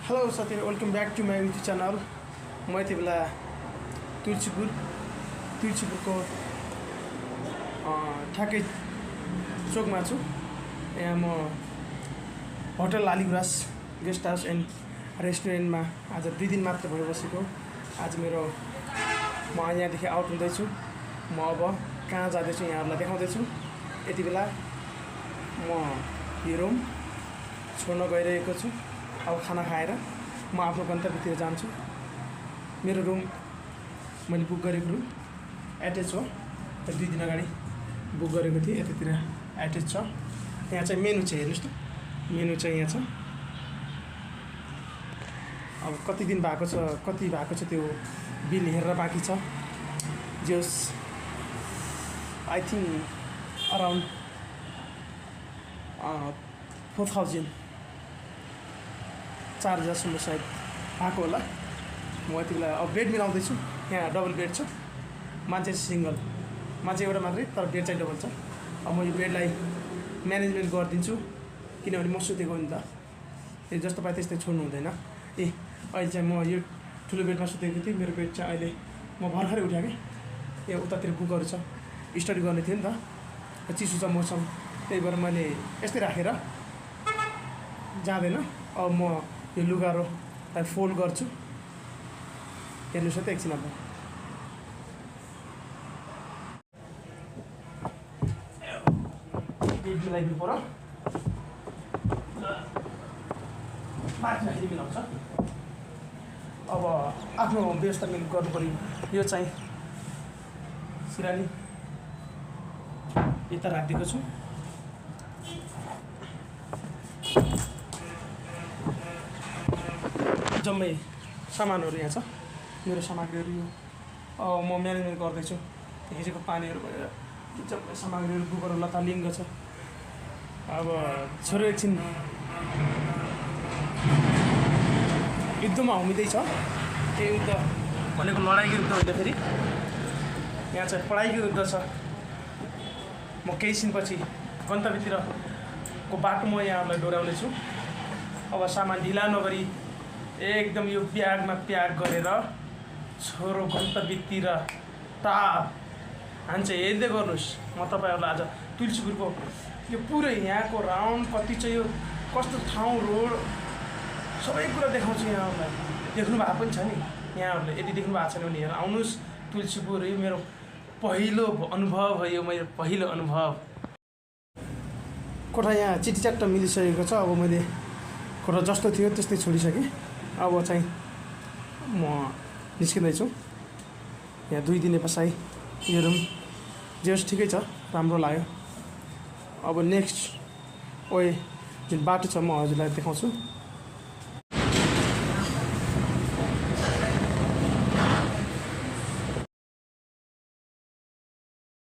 Hello साथीहरु, welcome back to my YouTube channel. म यति बेला तुलसीपुरको ठ्याक्कै चोकमा छु। यहाँ म hotel Laliguras guest house and रेस्टुरेन्टमा आज 2 दिन मात्र भयो बसेको। आज म यहाँदेखि आउट हुँदैछु। म अब कहाँ जाँदैछु यहाँहरूलाई देखाउँदैछु। यति बेला म यो रुम छोड्न गइरहेको छु। अब खाना खाएर म आफ्नो गन्तव्यतिर जान्छु। मेरो रुम मैले बुक गरेको रुम एटेच हो। 2 दिन अगाडि बुक गरेको थिएँ। यतातिर एटेच छ। यहाँ चाहिँ मेनु छ, हेर्नुस् त। मेनु चाहिँ यहाँ छ। अब कति दिन भएको छ, कति भएको छ त्यो बिल हेरेर बाँकी छ। जस आई थिङ्क अराउन्ड 4000 4,000 सायद भएको होला। म यति बेला अब बेड मिलाउँदैछु। यहाँ डबल बेड छ, मान्छे सिङ्गल, मान्छे एउटा मात्रै, तर बेड चाहिँ डबल छ। अब म यो बेडलाई म्यानेजमेन्ट गरिदिन्छु, किनभने म सुतेको नि त। ए जस्तो पाए त्यस्तै छोड्नु हुँदैन। अहिले चाहिँ म यो ठुलो बेडमा सुतेको थिएँ। मेरो बेड चाहिँ अहिले म भर्खरै उठेँ कि यहाँ उतातिर बुकहरू छ, स्टडी गर्ने थियो नि त। चिसो छ मौसम, त्यही भएर मैले यस्तै राखेर जाँदैन। अब म यो लुगाहरूलाई फोल्ड गर्छु। हेर्नुहोस् त एकछिन। अब बेड मिलाइदिनु पर्यो, माथि राखिदिनु मिलाउँछ। अब आफ्नो व्यवस्था गर्नु पऱ्यो। यो चाहिँ सिरानी यता राखिदिएको छु। जम्मै सामानहरू यहाँ छ, मेरो सामग्रीहरू यो। अब म म्यानेजमेन्ट गर्दैछु। हिजोको पानीहरू भएर जम्मै सामग्रीहरू बुकहरू लतालिङ्ग छ। अब छोरो एकछिन युद्धमा हुँदैछ। यो युद्ध भनेको लडाइँको युद्ध होइन, फेरि यहाँ चाहिँ पढाइको युद्ध छ। म केही छिनपछि गन्तव्यतिरको बाटो म यहाँहरूलाई डोर्याउनेछु। अब सामान ढिला नगरी एकदम यो ब्यागमा प्याक गरेर छोरो गन्तव्यतिर ताप हान्छ। हेर्दै गर्नुहोस्। म तपाईँहरूलाई आज तुलसीपुरको यो पुरै यहाँको राउन्ड कति छ, यो कस्तो ठाउँ, रोड, सबै कुरा देखाउँछु यहाँहरूलाई। देख्नु भएको पनि छ नि यहाँहरूले। यदि देख्नु भएको छैन भने हेर आउनुहोस् तुलसीपुर। यो मेरो पहिलो अनुभव हो, यो मेरो पहिलो अनुभव। कोठा यहाँ चिटिच्याट्ट मिलिसकेको छ। अब मैले कोठा जस्तो थियो त्यस्तै छोडिसकेँ। अब चाहिँ म निस्किँदैछु। यहाँ 2 दिन बसाइ यो रुम जे होस् ठिकै छ, राम्रो लाग्यो। अब नेक्स्ट जुन बाटो छ म हजुरलाई देखाउँछु।